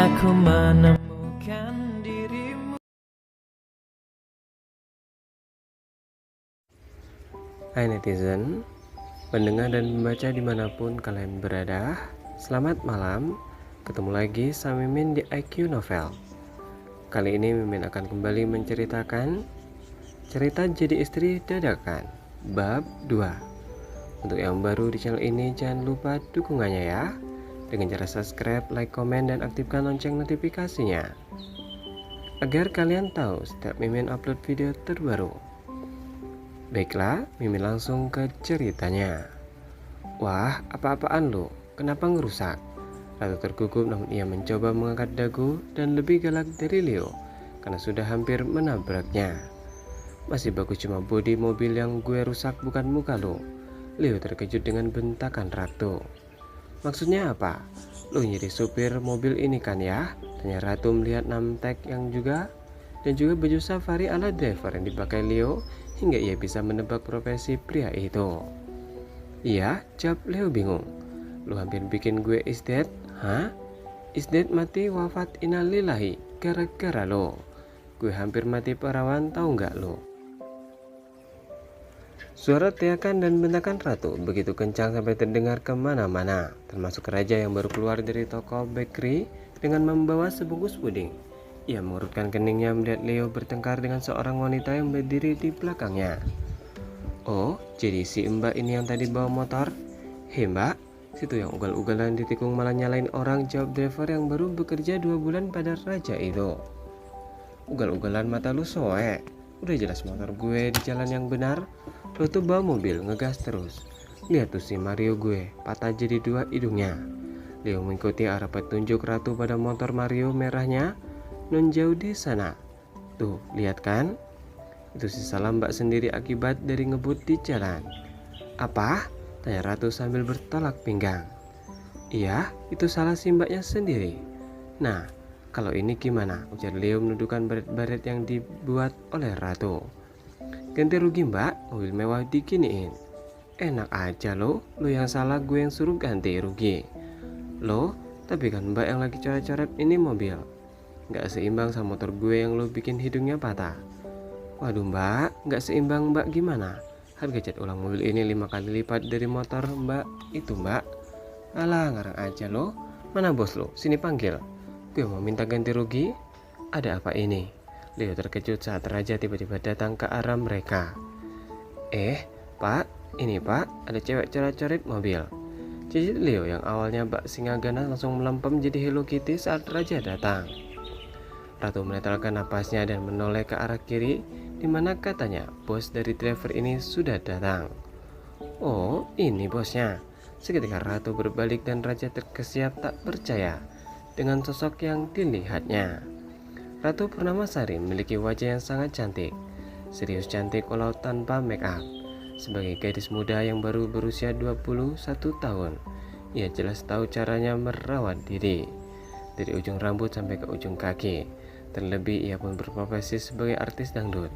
aku menemukan dirimu. Hai netizen, pendengar dan pembaca dimanapun kalian berada, selamat malam. Ketemu lagi sama Mimin di IQ Novel. Kali ini Mimin akan kembali menceritakan cerita jadi istri dadakan bab 2. Untuk yang baru di channel ini, jangan lupa dukungannya ya, dengan cara subscribe, like, komen, dan aktifkan lonceng notifikasinya agar kalian tahu setiap Mimin upload video terbaru. Baiklah, Mimin langsung ke ceritanya. Wah, apa-apaan lo? Kenapa ngerusak? Ratu tergugup, namun ia mencoba mengangkat dagu dan lebih galak dari Leo karena sudah hampir menabraknya. Masih bagus cuma bodi mobil yang gue rusak, bukan muka lo. Leo terkejut dengan bentakan Ratu. Maksudnya apa? Lo jadi supir mobil ini kan ya? Tanya Ratu melihat name tag yang juga baju safari ala driver yang dipakai Leo hingga ia bisa menebak profesi pria itu. Iya, jawab Leo bingung. Lo hampir bikin gue is dead? Hah? Is dead, mati wafat innalillahi gara-gara lo. Gue hampir mati perawan, tahu nggak lo? Suara teriakan dan bentakan Ratu begitu kencang sampai terdengar kemana-mana, termasuk raja yang baru keluar dari toko bakery dengan membawa sebungkus puding. Ia mengurutkan keningnya melihat Leo bertengkar dengan seorang wanita yang berdiri di belakangnya. Oh, jadi si mbak ini yang tadi bawa motor? Hei mbak, situ yang ugal-ugalan ditikung malah nyalain orang, jawab driver yang baru bekerja 2 bulan pada raja itu. Ugal-ugalan mata lu soe, udah jelas motor gue di jalan yang benar. Lo tuh bawa mobil ngegas terus. Lihat tuh si Mario gue, patah jadi 2 hidungnya. Leo mengikuti arah petunjuk Ratu pada motor Mario merahnya non jauh di sana. Tuh, lihat kan? Itu si salah mbak sendiri akibat dari ngebut di jalan. Apa? Tanya Ratu sambil bertolak pinggang. Iya, itu salah si mbaknya sendiri. Nah, kalau ini gimana? Ujar Leo menundukkan baret-baret yang dibuat oleh Ratu. Ganti rugi mbak, mobil mewah diginiin. Enak aja lo yang salah, gue yang suruh ganti rugi. Lo, tapi kan mbak yang lagi coret-coret ini mobil. Gak seimbang sama motor gue yang lo bikin hidungnya patah. Waduh mbak, gak seimbang mbak gimana? Harga cat ulang mobil ini 5 kali lipat dari motor mbak itu mbak. Alah, ngarang aja lo. Mana bos lo? Sini panggil. Gue mau minta ganti rugi. Ada apa ini? Leo terkejut saat raja tiba-tiba datang ke arah mereka. Pak, ini pak, ada cewek coret-coret mobil. Cicit Leo yang awalnya bak singa ganas langsung melempem jadi Hello Kitty saat raja datang. Ratu menetralkan napasnya dan menoleh ke arah kiri, di mana katanya bos dari driver ini sudah datang. Oh, ini bosnya. Seketika Ratu berbalik dan raja terkesiap tak percaya dengan sosok yang dilihatnya. Ratu Purnamasari memiliki wajah yang sangat cantik, serius cantik walau tanpa make up. Sebagai gadis muda yang baru berusia 21 tahun, ia jelas tahu caranya merawat diri, dari ujung rambut sampai ke ujung kaki. Terlebih ia pun berprofesi sebagai artis dangdut.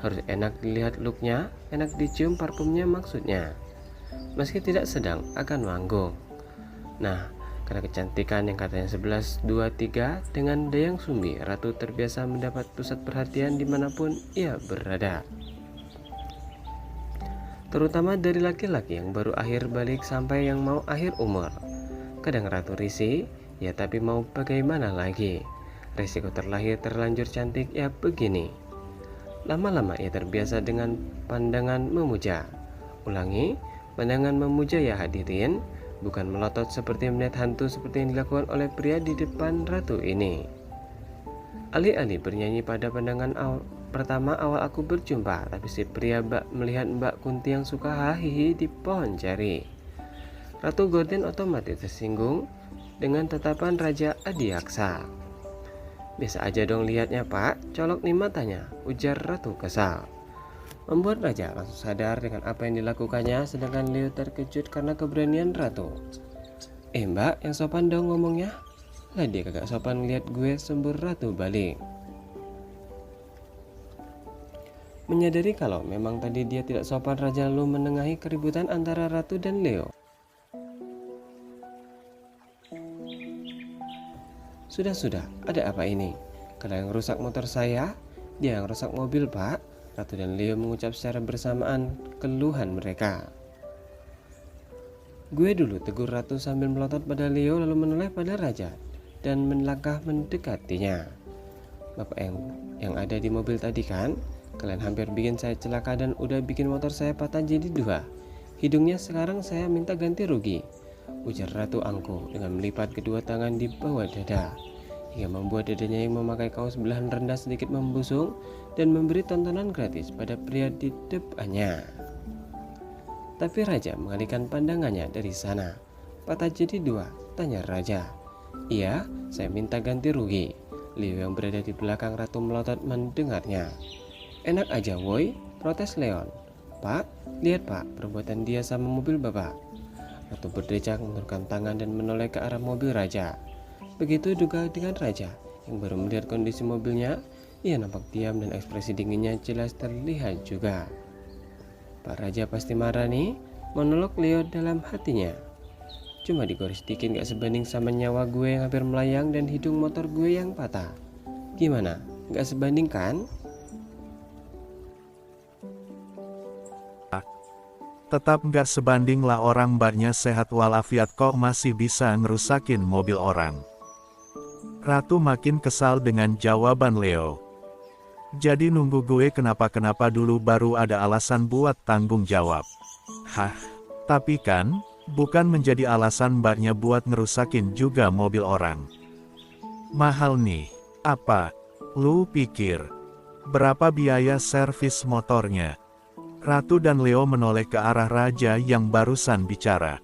Harus enak dilihat looknya, enak dicium parfumnya maksudnya. Meski tidak sedang akan manggung. Nah, karena kecantikan yang katanya 11-23 dengan dayang sumbi, Ratu terbiasa mendapat pusat perhatian dimanapun ia berada. Terutama dari laki-laki yang baru akhir balik sampai yang mau akhir umur. Kadang Ratu risih, ya tapi mau bagaimana lagi. Resiko terlahir terlanjur cantik ya begini. Lama-lama ia terbiasa dengan pandangan memuja. Ulangi, pandangan memuja ya hadirin, bukan melotot seperti melihat hantu seperti yang dilakukan oleh pria di depan Ratu ini. Alih-alih bernyanyi pada pandangan pertama awal aku berjumpa, tapi si pria melihat Mbak Kunti yang suka hahihi di pohon ceri. Ratu Gorden otomatis tersinggung dengan tatapan Raja Adiaksa. Biasa aja dong lihatnya pak, colok nih matanya, ujar Ratu kesal. Membuat raja langsung sadar dengan apa yang dilakukannya, sedangkan Leo terkejut karena keberanian Ratu. Mbak, yang sopan dong ngomongnya. Lah dia kagak sopan ngeliat gue, sembur Ratu balik. Menyadari kalau memang tadi dia tidak sopan, raja lalu menengahi keributan antara Ratu dan Leo. Sudah, ada apa ini? Kalian yang rusak motor saya? Dia yang rusak mobil, Pak. Ratu dan Leo mengucap secara bersamaan keluhan mereka. Gue dulu, tegur Ratu sambil melotot pada Leo lalu menoleh pada Raja dan melangkah mendekatinya. Bapak yang ada di mobil tadi kan? Kalian hampir bikin saya celaka dan udah bikin motor saya patah jadi dua. Hidungnya sekarang saya minta ganti rugi, ujar Ratu angkuh dengan melipat kedua tangan di bawah dada, hingga membuat dadanya yang memakai kaos belahan rendah sedikit membusung dan memberi tontonan gratis pada pria di depannya. Tapi Raja mengalihkan pandangannya dari sana. Patah jadi dua, tanya Raja. Iya, saya minta ganti rugi. Leo yang berada di belakang Ratu melotot mendengarnya. Enak aja woi, protes Leon. Pak, lihat Pak, perbuatan dia sama mobil Bapak. Ratu berdecak menurunkan tangan dan menoleh ke arah mobil Raja. Begitu juga dengan Raja yang baru melihat kondisi mobilnya. Ia nampak diam dan ekspresi dinginnya jelas terlihat juga. Pak Raja pasti marah nih, monolog Leo dalam hatinya. Cuma digores dikit gak sebanding sama nyawa gue yang hampir melayang dan hidung motor gue yang patah. Gimana? Gak sebanding kan? Tetap nggak sebanding lah, orang mbaknya sehat walafiat kok masih bisa ngerusakin mobil orang. Ratu makin kesal dengan jawaban Leo. Jadi nunggu gue kenapa-kenapa dulu baru ada alasan buat tanggung jawab. Hah, tapi kan, bukan menjadi alasan mbaknya buat ngerusakin juga mobil orang. Mahal nih, apa? Lu pikir, berapa biaya servis motornya? Ratu dan Leo menoleh ke arah Raja yang barusan bicara.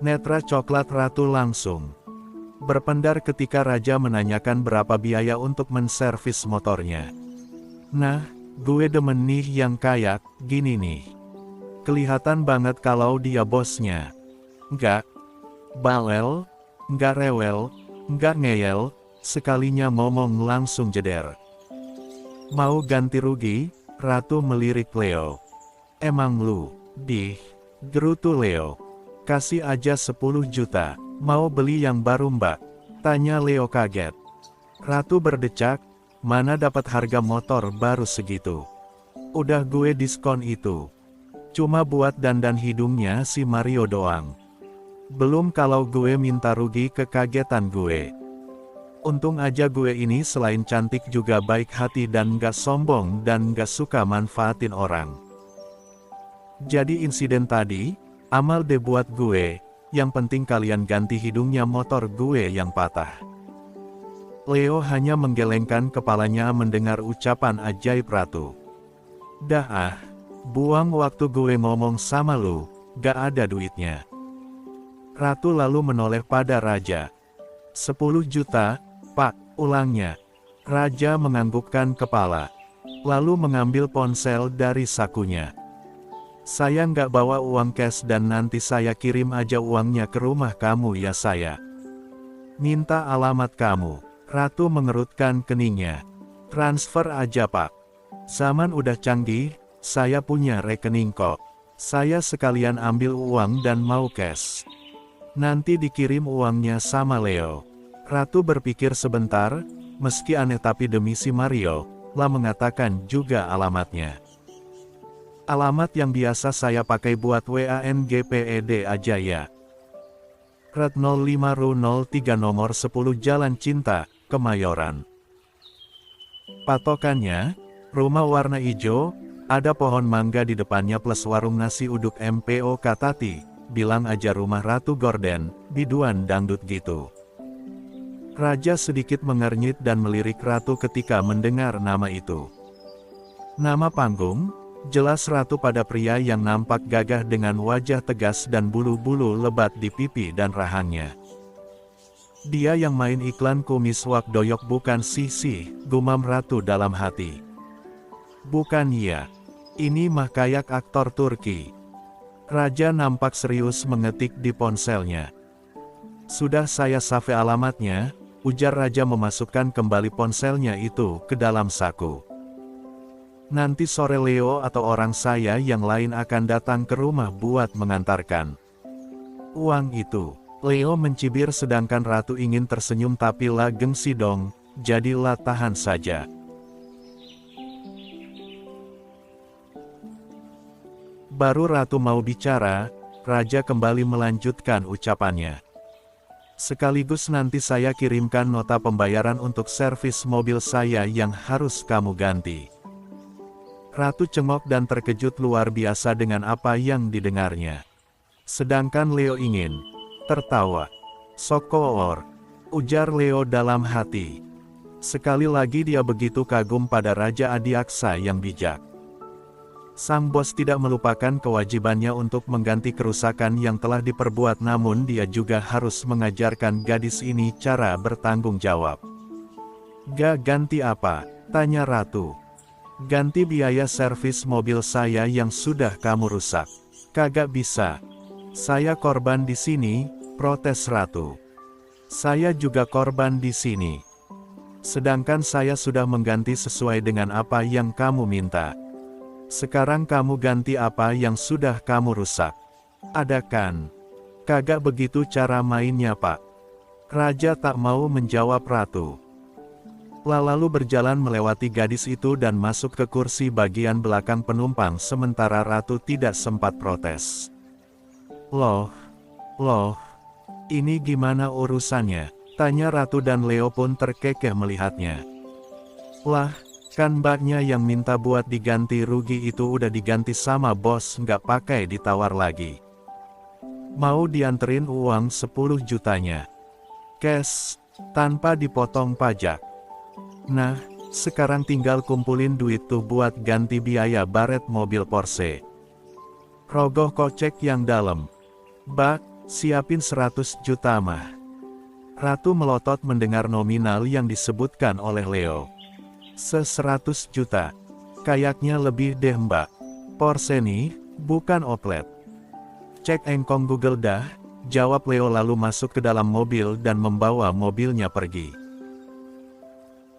Netra coklat Ratu langsung berpendar ketika Raja menanyakan berapa biaya untuk menservis motornya. Nah, gue demen nih yang kayak gini nih. Kelihatan banget kalau dia bosnya. Nggak bawel, nggak rewel, nggak ngeyel, sekalinya ngomong langsung jeder. Mau ganti rugi? Ratu melirik Leo. Emang lu, gerutu Leo. Kasih aja 10 juta, mau beli yang baru mbak? Tanya Leo kaget. Ratu berdecak, mana dapat harga motor baru segitu? Udah gue diskon itu. Cuma buat dandan hidungnya si Mario doang. Belum kalau gue minta rugi kekagetan gue. Untung aja gue ini selain cantik juga baik hati dan gak sombong dan gak suka manfaatin orang. Jadi insiden tadi, amal deh buat gue, yang penting kalian ganti hidungnya motor gue yang patah. Leo hanya menggelengkan kepalanya mendengar ucapan ajaib Ratu. Dah ah, buang waktu gue ngomong sama lu, gak ada duitnya. Ratu lalu menoleh pada Raja. 10 juta, Pak, ulangnya. Raja menganggukkan kepala, lalu mengambil ponsel dari sakunya. Saya nggak bawa uang cash dan nanti saya kirim aja uangnya ke rumah kamu ya saya. Minta alamat kamu. Ratu mengerutkan keningnya. Transfer aja Pak. Zaman udah canggih, saya punya rekening kok. Saya sekalian ambil uang dan mau cash. Nanti dikirim uangnya sama Leo. Ratu berpikir sebentar, meski aneh tapi demi si Mario, lah mengatakan juga alamatnya. Alamat yang biasa saya pakai buat WANGPED aja ya. Red 05 Ru 03 nomor 10 Jalan Cinta, Kemayoran. Patokannya, rumah warna hijau, ada pohon mangga di depannya plus warung nasi uduk MPO Katati, bilang aja rumah Ratu Gorden, biduan dangdut gitu. Raja sedikit mengernyit dan melirik Ratu ketika mendengar nama itu. Nama panggung? Jelas Ratu pada pria yang nampak gagah dengan wajah tegas dan bulu-bulu lebat di pipi dan rahangnya. Dia yang main iklan kumis wak doyok bukan sih, gumam Ratu dalam hati. Bukan ya, ini mah kayak aktor Turki. Raja nampak serius mengetik di ponselnya. Sudah saya save alamatnya, ujar Raja memasukkan kembali ponselnya itu ke dalam saku. Nanti sore Leo atau orang saya yang lain akan datang ke rumah buat mengantarkan uang itu. Leo mencibir sedangkan Ratu ingin tersenyum tapi lah gengsi dong, jadilah tahan saja. Baru Ratu mau bicara, Raja kembali melanjutkan ucapannya. Sekaligus nanti saya kirimkan nota pembayaran untuk servis mobil saya yang harus kamu ganti. Ratu cengok dan terkejut luar biasa dengan apa yang didengarnya. Sedangkan Leo ingin tertawa. Sokoor, ujar Leo dalam hati. Sekali lagi dia begitu kagum pada Raja Adiaksa yang bijak. Sang bos tidak melupakan kewajibannya untuk mengganti kerusakan yang telah diperbuat, namun dia juga harus mengajarkan gadis ini cara bertanggung jawab. "Gak ganti apa?" tanya Ratu. "Ganti biaya servis mobil saya yang sudah kamu rusak." "Kagak bisa. Saya korban di sini," protes Ratu. "Saya juga korban di sini. Sedangkan saya sudah mengganti sesuai dengan apa yang kamu minta. Sekarang kamu ganti apa yang sudah kamu rusak. Ada kan? Kagak begitu cara mainnya, Pak." Raja tak mau menjawab Ratu. Lalu berjalan melewati gadis itu dan masuk ke kursi bagian belakang penumpang sementara Ratu tidak sempat protes. Loh, ini gimana urusannya?" tanya Ratu dan Leo pun terkekeh melihatnya. "Lah, kan mbaknya yang minta buat diganti rugi itu udah diganti sama bos, nggak pakai ditawar lagi. Mau dianterin uang 10 jutanya. Cash, tanpa dipotong pajak. Nah, sekarang tinggal kumpulin duit tuh buat ganti biaya baret mobil Porsche. Rogoh kocek yang dalam. Bak, siapin 100 juta mah." Ratu melotot mendengar nominal yang disebutkan oleh Leo. "100 juta. Kayaknya lebih deh mbak. Porsche nih, bukan Oplet." "Cek engkong Google dah," jawab Leo lalu masuk ke dalam mobil dan membawa mobilnya pergi.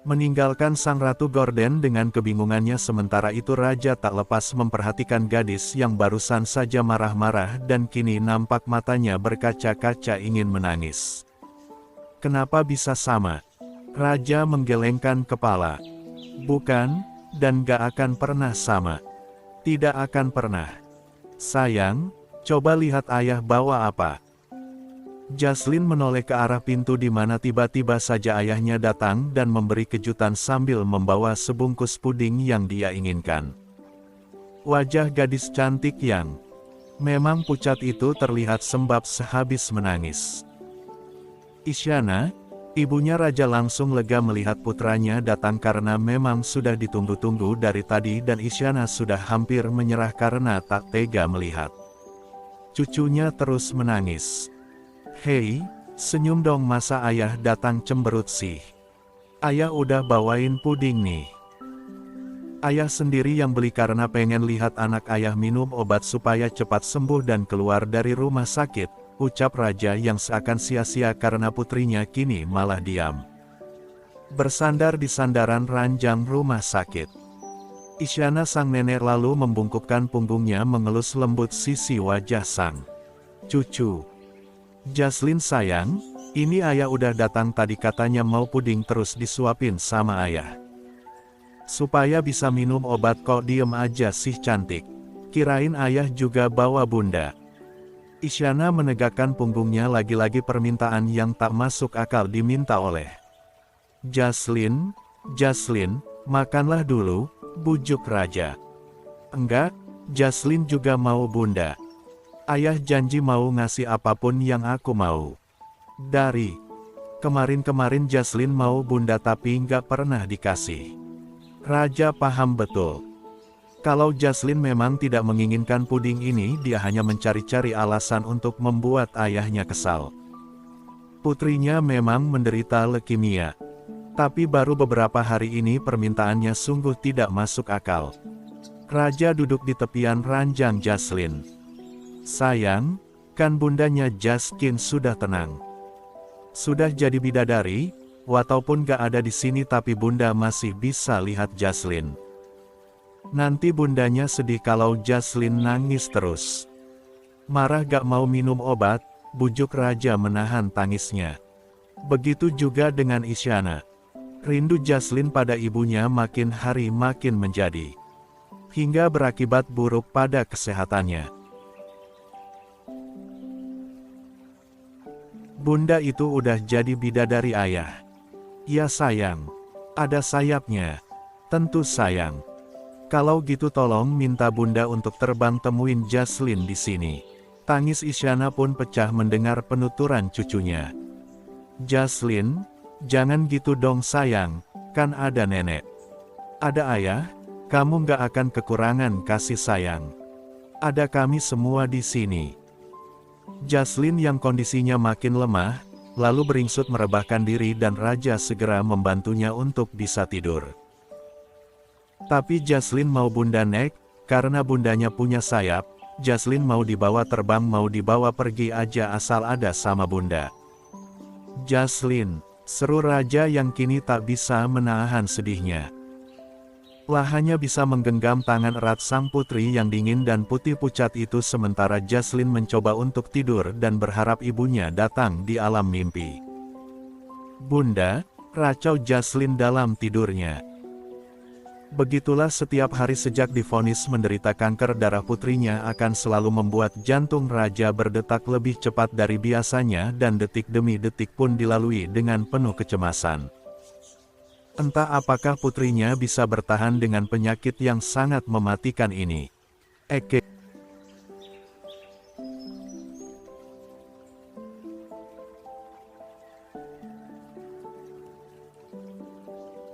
Meninggalkan sang Ratu gorden dengan kebingungannya, sementara itu Raja tak lepas memperhatikan gadis yang barusan saja marah-marah dan kini nampak matanya berkaca-kaca ingin menangis. Kenapa bisa sama? Raja menggelengkan kepala. Bukan, dan gak akan pernah sama. Tidak akan pernah. "Sayang, coba lihat ayah bawa apa." Jaslyn menoleh ke arah pintu di mana tiba-tiba saja ayahnya datang dan memberi kejutan sambil membawa sebungkus puding yang dia inginkan. Wajah gadis cantik yang memang pucat itu terlihat sembab sehabis menangis. Isyana, ibunya Raja langsung lega melihat putranya datang karena memang sudah ditunggu-tunggu dari tadi dan Isyana sudah hampir menyerah karena tak tega melihat cucunya terus menangis. "Hei, senyum dong, masa ayah datang cemberut sih? Ayah udah bawain puding nih." "Ayah sendiri yang beli karena pengen lihat anak ayah minum obat supaya cepat sembuh dan keluar dari rumah sakit," ucap Raja yang seakan sia-sia karena putrinya kini malah diam. Bersandar di sandaran ranjang rumah sakit. Isyana sang nenek lalu membungkukkan punggungnya mengelus lembut sisi wajah sang cucu. "Jaslyn sayang, ini ayah udah datang tadi, katanya mau puding terus disuapin sama ayah. Supaya bisa minum obat." "Kok diem aja sih cantik? Kirain ayah juga bawa bunda." Isyana menegakkan punggungnya, lagi-lagi permintaan yang tak masuk akal diminta oleh Jaslyn. "Jaslyn, makanlah dulu," bujuk Raja. "Enggak, Jaslyn juga mau bunda. Ayah janji mau ngasih apapun yang aku mau. Dari kemarin-kemarin Jaslyn mau bunda tapi nggak pernah dikasih." Raja paham betul. Kalau Jaslyn memang tidak menginginkan puding ini, dia hanya mencari-cari alasan untuk membuat ayahnya kesal. Putrinya memang menderita leukemia. Tapi baru beberapa hari ini permintaannya sungguh tidak masuk akal. Raja duduk di tepian ranjang Jaslyn. "Sayang, kan bundanya Jaskin sudah tenang. Sudah jadi bidadari, walaupun gak ada di sini tapi bunda masih bisa lihat Jaslyn. Nanti bundanya sedih kalau Jaslyn nangis terus. Marah gak mau minum obat, bujuk raja menahan tangisnya. Begitu juga dengan Isyana. Rindu Jaslin pada ibunya makin hari makin menjadi, hingga berakibat buruk pada kesehatannya. Bunda itu udah jadi bidadari ayah. Ya sayang, ada sayapnya. Tentu sayang. Kalau gitu tolong minta bunda untuk terbang temuin Jaslin di sini. Tangis Isyana pun pecah mendengar penuturan cucunya. Jaslin, jangan gitu dong sayang, kan ada nenek. Ada ayah, kamu gak akan kekurangan kasih sayang. Ada kami semua di sini. Jaslin yang kondisinya makin lemah, lalu beringsut merebahkan diri dan raja segera membantunya untuk bisa tidur. Tapi Jaslin mau bunda naik, karena bundanya punya sayap. Jaslin mau dibawa terbang mau dibawa pergi aja asal ada sama bunda. Jaslin, seru raja yang kini tak bisa menahan sedihnya. Lah hanya bisa menggenggam tangan erat sang putri yang dingin dan putih pucat itu sementara Jaslin mencoba untuk tidur dan berharap ibunya datang di alam mimpi. Bunda, racau Jaslin dalam tidurnya. Begitulah setiap hari sejak divonis menderita kanker darah putrinya akan selalu membuat jantung raja berdetak lebih cepat dari biasanya dan detik demi detik pun dilalui dengan penuh kecemasan. Entah apakah putrinya bisa bertahan dengan penyakit yang sangat mematikan ini. Eke